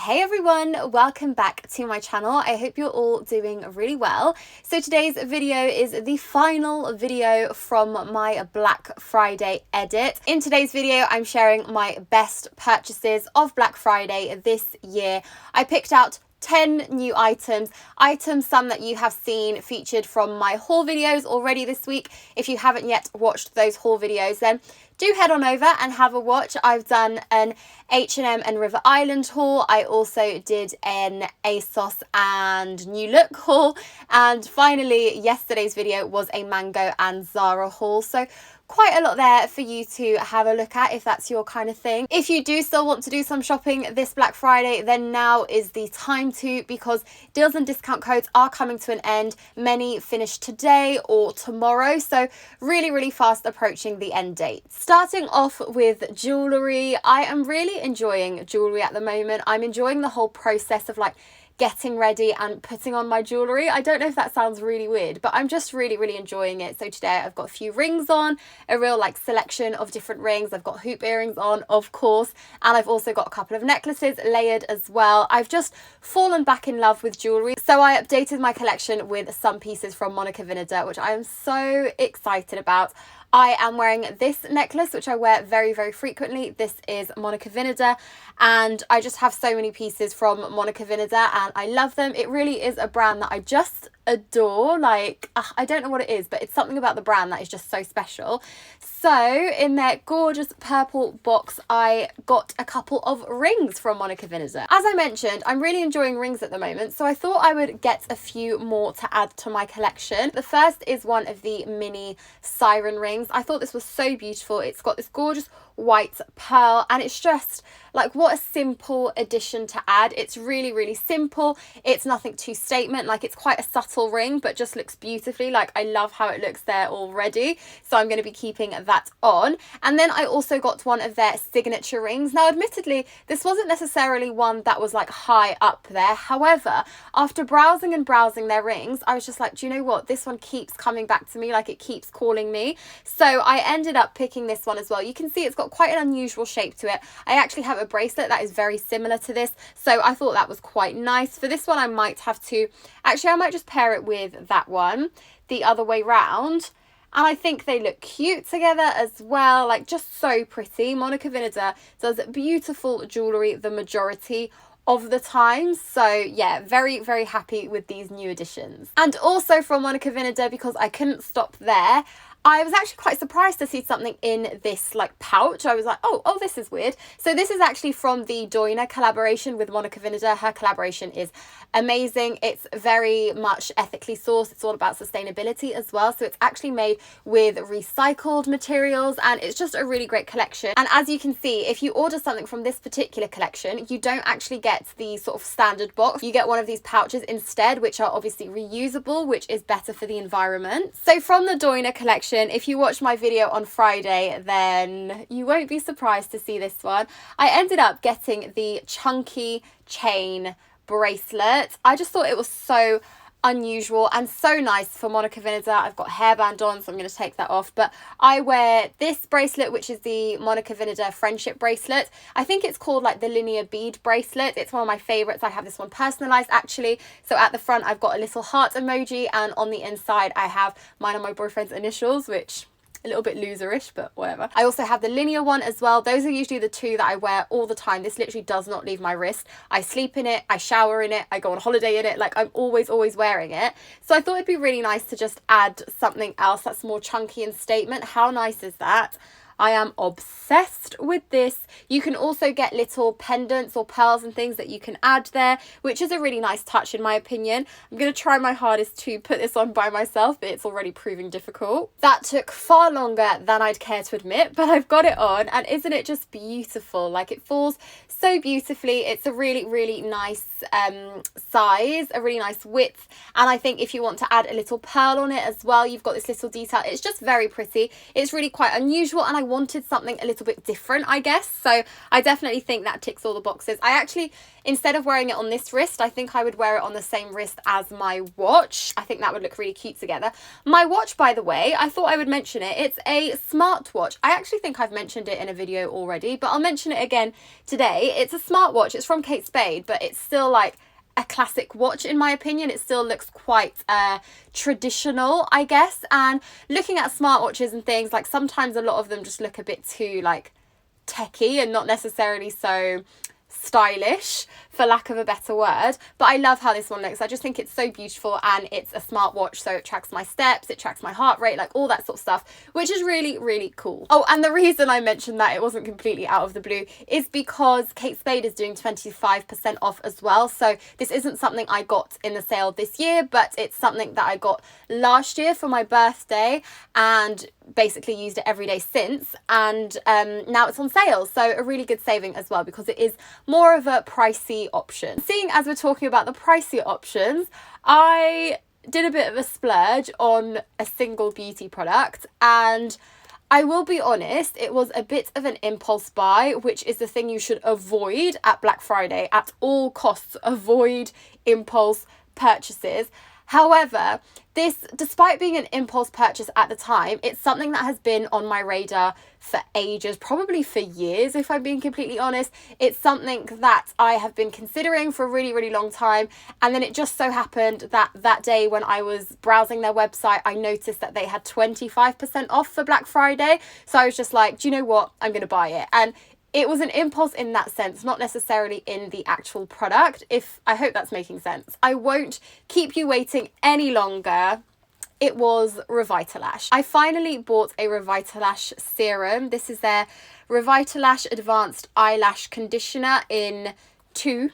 Hey everyone, welcome back to my channel. I hope you're all doing really well. So today's video is the final video from my Black Friday edit. In today's video, I'm sharing my best purchases of Black Friday this year. I picked out 10 new items, some that you have seen featured from my haul videos already this week. If you haven't yet watched those haul videos, then do head on over and have a watch. I've done an H&M and River Island haul. I also did an ASOS and New Look haul. And finally, yesterday's video was a Mango and Zara haul. So quite a lot there for you to have a look at if that's your kind of thing. If you do still want to do some shopping this Black Friday, then now is the time to, because deals and discount codes are coming to an end. Many finish today or tomorrow, so really fast approaching the end date. Starting off with jewellery, I am really enjoying jewellery at the moment. I'm enjoying the whole process of like getting ready and putting on my jewellery. I don't know if that sounds really weird, but I'm just really enjoying it. So today I've got a few rings on, a real like selection of different rings. I've got hoop earrings on, of course, and I've also got a couple of necklaces layered as well. I've just fallen back in love with jewellery, so I updated my collection with some pieces from Monica Vinader, which I am so excited about. I am wearing this necklace, which I wear very frequently. This is Monica Vinader, and I just have so many pieces from Monica Vinader and I love them. It really is a brand that I just adore. Like, I don't know what it is, but it's something about the brand that is just so special. So in their gorgeous purple box, I got a couple of rings from Monica Vinader. As I mentioned, I'm really enjoying rings at the moment, so I thought I would get a few more to add to my collection. The first is one of the mini siren rings. I thought this was so beautiful. It's got this gorgeous white pearl, and it's just like, what a simple addition to add. It's really simple. It's nothing too statement, like it's quite a subtle ring, but just looks beautifully. Like, I love how it looks there already, so I'm going to be keeping that on. And then I also got one of their signature rings. Now admittedly, this wasn't necessarily one that was like high up there, however, after browsing their rings, I was just like, do you know what, this one keeps coming back to me, like it keeps calling me. So I ended up picking this one as well. You can see it's got quite an unusual shape to it. I actually have a bracelet that is very similar to this, so I thought that was quite nice. For this one, I might just pair it with that one the other way round, and I think they look cute together as well. Like, just so pretty. Monica Vinader does beautiful jewellery the majority of the time, so yeah, very happy with these new additions. And also from Monica Vinader, because I couldn't stop there, I was actually quite surprised to see something in this like pouch. I was like, oh, this is weird. So this is actually from the Doina collaboration with Monica Vinader. Her collaboration is amazing. It's very much ethically sourced. It's all about sustainability as well. So it's actually made with recycled materials, and it's just a really great collection. And as you can see, if you order something from this particular collection, you don't actually get the sort of standard box. You get one of these pouches instead, which are obviously reusable, which is better for the environment. So from the Doina collection, if you watched my video on Friday, then you won't be surprised to see this one. I ended up getting the chunky chain bracelet. I just thought it was so unusual and so nice for Monica Vinader. I've got hairband on, so I'm going to take that off, but I wear this bracelet, which is the Monica Vinader friendship bracelet. I think it's called like the linear bead bracelet. It's one of my favorites. I have this one personalized actually. So at the front I've got a little heart emoji, and on the inside I have mine and my boyfriend's initials, which a little bit loserish, but whatever. I also have the linear one as well. Those are usually the two that I wear all the time. This literally does not leave my wrist. I sleep in it, I shower in it, I go on holiday in it. Like, I'm always wearing it. So I thought it'd be really nice to just add something else that's more chunky and statement. How nice is that? I am obsessed with this. You can also get little pendants or pearls and things that you can add there, which is a really nice touch in my opinion. I'm going to try my hardest to put this on by myself, but it's already proving difficult. That took far longer than I'd care to admit, but I've got it on, and isn't it just beautiful? Like, it falls so beautifully. It's a really nice size, a really nice width, and I think if you want to add a little pearl on it as well, you've got this little detail. It's just very pretty. It's really quite unusual, and I wanted something a little bit different, I guess. So I definitely think that ticks all the boxes. I actually, instead of wearing it on this wrist, I think I would wear it on the same wrist as my watch. I think that would look really cute together. My watch, by the way, I thought I would mention it. It's a smartwatch. I actually think I've mentioned it in a video already, but I'll mention it again today. It's a smartwatch. It's from Kate Spade, but it's still like a classic watch in my opinion. It still looks quite traditional, I guess. And looking at smartwatches and things, like sometimes a lot of them just look a bit too like techie and not necessarily so stylish, for lack of a better word. But I love how this one looks. I just think it's so beautiful, and it's a smartwatch, so it tracks my steps, it tracks my heart rate, like all that sort of stuff, which is really, really cool. Oh, and the reason I mentioned that it wasn't completely out of the blue is because Kate Spade is doing 25% off as well. So this isn't something I got in the sale this year, but it's something that I got last year for my birthday, and basically used it every day since, and now it's on sale, so a really good saving as well, because it is more of a pricey option. Seeing as we're talking about the pricey options, I did a bit of a splurge on a single beauty product, and I will be honest, it was a bit of an impulse buy, which is the thing you should avoid at Black Friday at all costs. Avoid impulse purchases. However, this, despite being an impulse purchase at the time, it's something that has been on my radar for ages, probably for years, if I'm being completely honest. It's something that I have been considering for a really, really long time. And then it just so happened that that day when I was browsing their website, I noticed that they had 25% off for Black Friday. So I was just like, do you know what? I'm going to buy it. And it was an impulse in that sense, not necessarily in the actual product. I hope that's making sense. I won't keep you waiting any longer. It was Eyelash. I finally bought a Eyelash serum. This is their Eyelash Advanced Eyelash Conditioner in 2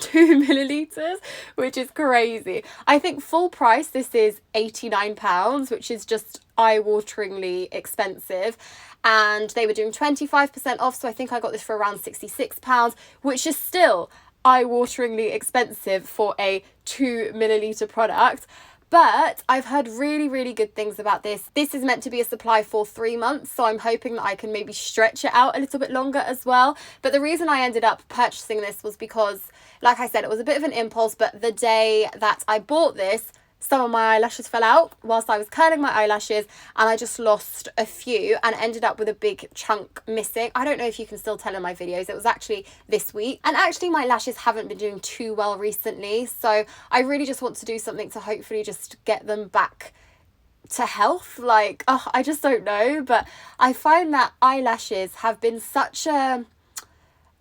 milliliters, which is crazy. I think full price this is £89, which is just eye-wateringly expensive, and they were doing 25% off, so I think I got this for around £66, which is still eye-wateringly expensive for a 2 milliliter product. But I've heard really, really good things about this. This is meant to be a supply for 3 months, so I'm hoping that I can maybe stretch it out a little bit longer as well. But the reason I ended up purchasing this was because, like I said, it was a bit of an impulse, but the day that I bought this, some of my eyelashes fell out whilst I was curling my eyelashes, and I just lost a few and ended up with a big chunk missing. I don't know if you can still tell in my videos, it was actually this week. And actually my lashes haven't been doing too well recently, so I really just want to do something to hopefully just get them back to health. Like, oh, I just don't know, but I find that eyelashes have been such a...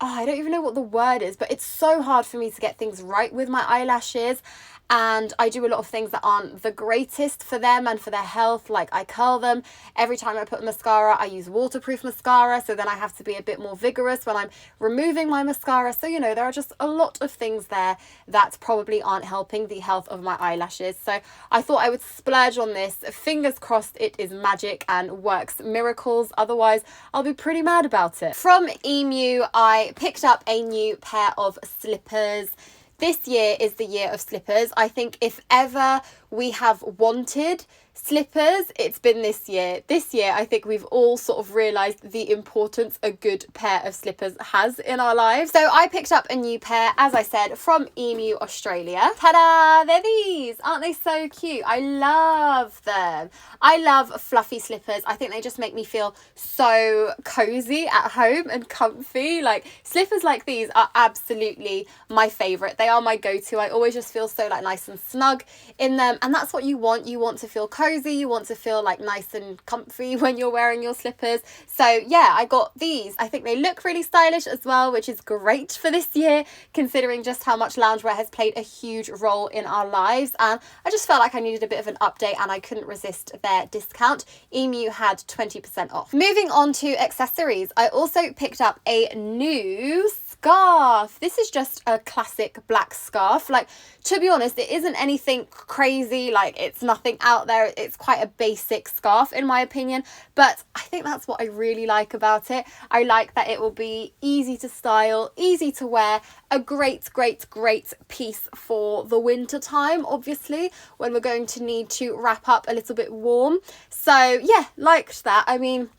I don't even know what the word is, but it's so hard for me to get things right with my eyelashes. And I do a lot of things that aren't the greatest for them and for their health. Like I curl them. Every time I put mascara, I use waterproof mascara. So then I have to be a bit more vigorous when I'm removing my mascara. So, you know, there are just a lot of things there that probably aren't helping the health of my eyelashes. So I thought I would splurge on this. Fingers crossed it is magic and works miracles. Otherwise, I'll be pretty mad about it. From Emu, I picked up a new pair of slippers. This year is the year of slippers. I think if ever we have wanted slippers, it's been this year. This year, I think we've all sort of realised the importance a good pair of slippers has in our lives. So I picked up a new pair, as I said, from Emu, Australia. Ta-da! They're these! Aren't they so cute? I love them. I love fluffy slippers. I think they just make me feel so cozy at home and comfy. Like, slippers like these are absolutely my favourite. They are my go-to. I always just feel so like nice and snug in them, and that's what you want. You want to feel cozy, you want to feel like nice and comfy when you're wearing your slippers. So yeah, I got these. I think they look really stylish as well, which is great for this year, considering just how much loungewear has played a huge role in our lives. And I just felt like I needed a bit of an update, and I couldn't resist their discount. Emu had 20% off. Moving on to accessories, I also picked up a new scarf. This is just a classic black scarf. Like, to be honest, it isn't anything crazy, like it's nothing out there. It's quite a basic scarf in my opinion, but I think that's what I really like about it. I like that it will be easy to style, easy to wear, a great piece for the winter time, obviously, when we're going to need to wrap up a little bit warm. So yeah, liked that. I mean,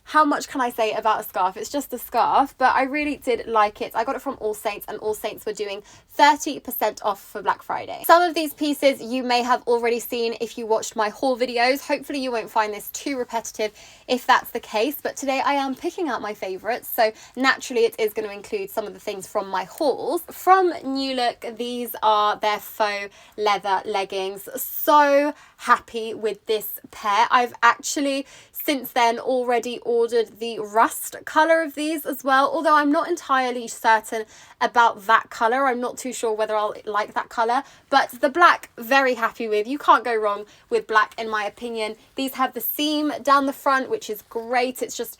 how much can I say about a scarf? It's just a scarf, but I really did like it. I got it from All Saints, and All Saints were doing 30% off for Black Friday. Some of these pieces you may have already seen if you watched my haul videos. Hopefully you won't find this too repetitive if that's the case, but today I am picking out my favourites, so naturally it is going to include some of the things from my hauls. From New Look, these are their faux leather leggings. So happy with this pair. I've actually since then already ordered the rust colour of these as well, although I'm not entirely certain about that colour. I'm not too sure whether I'll like that colour, but the black, very happy with. You can't go wrong with black in my opinion. These have the seam down the front, which is great. It's just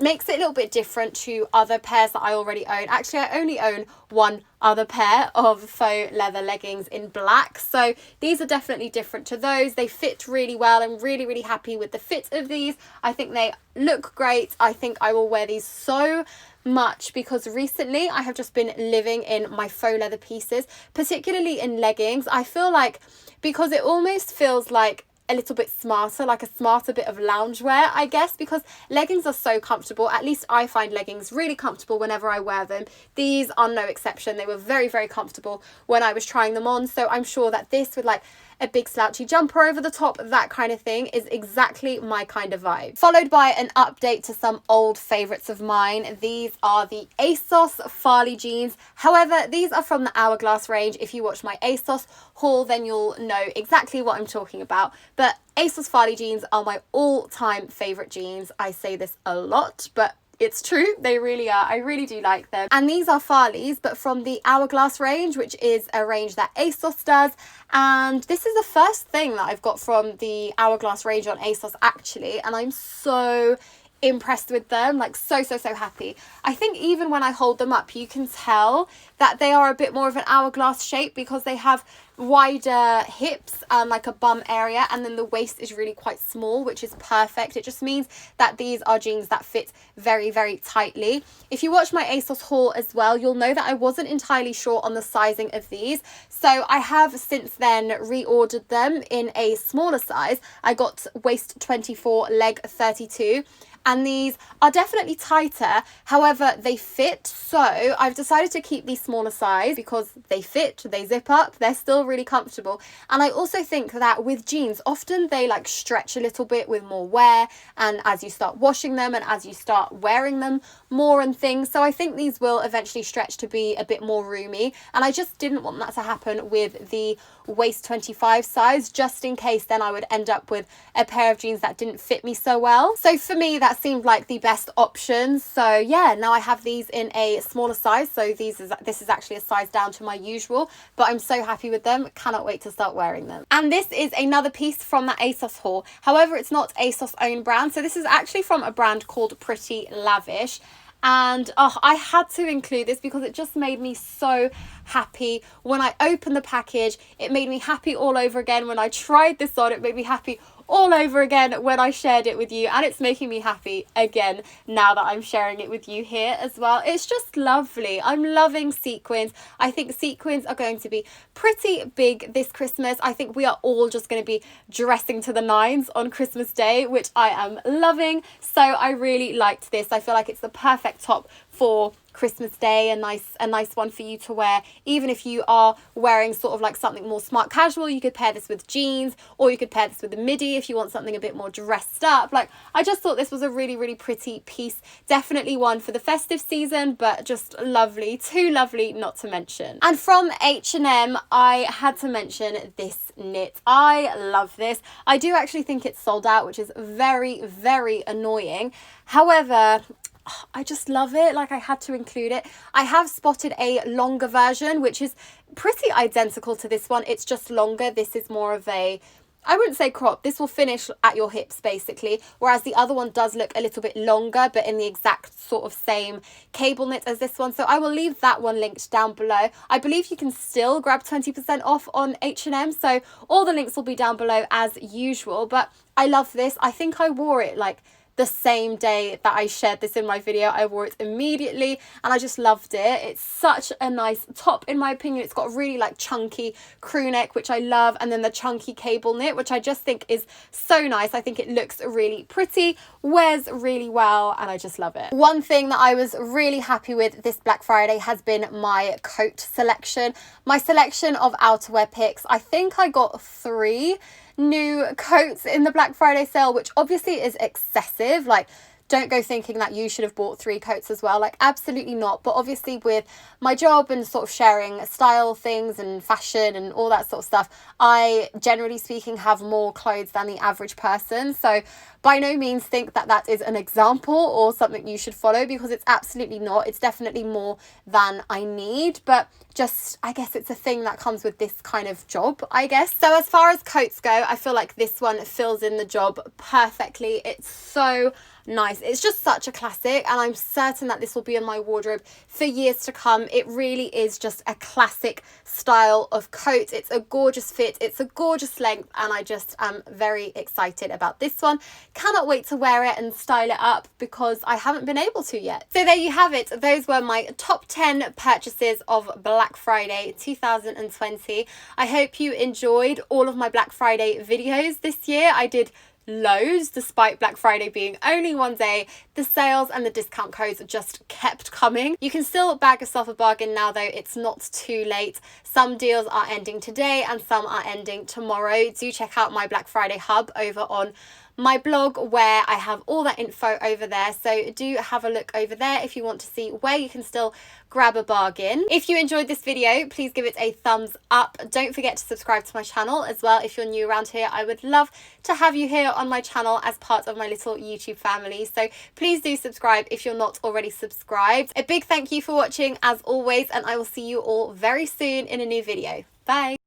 makes it a little bit different to other pairs that I already own. Actually, I only own one other pair of faux leather leggings in black, so these are definitely different to those. They fit really well. I'm really happy with the fit of these. I think they look great. I think I will wear these so much because recently I have just been living in my faux leather pieces, particularly in leggings. I feel like, because it almost feels like a little bit smarter, like a smarter bit of loungewear, I guess, because leggings are so comfortable. At least I find leggings really comfortable whenever I wear them. These are no exception. They were very comfortable when I was trying them on, so I'm sure that this with like a big slouchy jumper over the top, that kind of thing, is exactly my kind of vibe. Followed by an update to some old favourites of mine. These are the ASOS Farley jeans. However, these are from the Hourglass range. If you watch my ASOS haul, then you'll know exactly what I'm talking about. But ASOS Farley jeans are my all-time favourite jeans. I say this a lot, but it's true, they really are. I really do like them. And these are Farleys, but from the Hourglass range, which is a range that ASOS does. And this is the first thing that I've got from the Hourglass range on ASOS actually, and I'm so impressed with them, like so happy. I think even when I hold them up, you can tell that they are a bit more of an hourglass shape because they have wider hips and like a bum area, and then the waist is really quite small, which is perfect. It just means that these are jeans that fit very tightly. If you watch my ASOS haul as well, you'll know that I wasn't entirely sure on the sizing of these, so I have since then reordered them in a smaller size. I got waist 24, leg 32, and these are definitely tighter. However, they fit, so I've decided to keep these smaller size because they fit, they zip up, they're still really comfortable. And I also think that with jeans, often they like stretch a little bit with more wear, and as you start washing them and as you start wearing them more and things, so I think these will eventually stretch to be a bit more roomy, and I just didn't want that to happen with the waist 25 size, just in case then I would end up with a pair of jeans that didn't fit me so well. So for me, that seemed like the best option. So yeah, now I have these in a smaller size, so this is actually a size down to my usual, but I'm so happy with them. Cannot wait to start wearing them. And this is another piece from that ASOS haul. However, it's not ASOS own brand, so this is actually from a brand called Pretty Lavish. And I had to include this because it just made me so happy when I opened the package. It made me happy all over again when I tried this on. It made me happy all over again when I shared it with you, and it's making me happy again now that I'm sharing it with you here as well. It's just lovely. I'm loving sequins. I think sequins are going to be pretty big this Christmas. I think we are all just going to be dressing to the nines on Christmas Day, which I am loving. So I really liked this. I feel like it's the perfect top for Christmas Day, a nice one for you to wear. Even if you are wearing sort of like something more smart casual, you could pair this with jeans, or you could pair this with a midi if you want something a bit more dressed up. Like, I just thought this was a really pretty piece. Definitely one for the festive season, but just lovely, too lovely not to mention. And from H&M, I had to mention this knit. I love this. I do actually think it's sold out, which is very annoying. However, I just love it. Like, I had to include it. I have spotted a longer version, which is pretty identical to this one. It's just longer. This is more of a, I wouldn't say crop. This will finish at your hips basically, whereas the other one does look a little bit longer, but in the exact sort of same cable knit as this one. So I will leave that one linked down below. I believe you can still grab 20% off on H&M, so all the links will be down below as usual. But I love this. I think I wore it like the same day that I shared this in my video. I wore it immediately and I just loved it. It's such a nice top in my opinion. It's got a really like chunky crew neck, which I love, and then the chunky cable knit, which I just think is so nice. I think it looks really pretty, wears really well, and I just love it. One thing that I was really happy with this Black Friday has been my coat selection. My selection of outerwear picks. I think I got 3 new coats in the Black Friday sale, which obviously is excessive. Like, don't go thinking that you should have bought 3 coats as well. Like, absolutely not. But obviously with my job and sort of sharing style things and fashion and all that sort of stuff, I generally speaking have more clothes than the average person. So by no means think that that is an example or something you should follow, because it's absolutely not. It's definitely more than I need, but just, I guess it's a thing that comes with this kind of job, I guess. So as far as coats go, I feel like this one fills in the job perfectly. It's so nice. It's just such a classic, and I'm certain that this will be in my wardrobe for years to come. It really is just a classic style of coat. It's a gorgeous fit, it's a gorgeous length, and I just am very excited about this one. Cannot wait to wear it and style it up because I haven't been able to yet. So there you have it. Those were my top 10 purchases of Black Friday 2020. I hope you enjoyed all of my Black Friday videos this year. I did loads despite Black Friday being only one day. The sales and the discount codes just kept coming. You can still bag yourself a bargain now though. It's not too late. Some deals are ending today and some are ending tomorrow. Do check out my Black Friday hub over on my blog where I have all that info over there. So do have a look over there if you want to see where you can still grab a bargain. If you enjoyed this video, please give it a thumbs up. Don't forget to subscribe to my channel as well if you're new around here. I would love to have you here on my channel as part of my little YouTube family. So please do subscribe if you're not already subscribed. A big thank you for watching as always, and I will see you all very soon in a new video. Bye.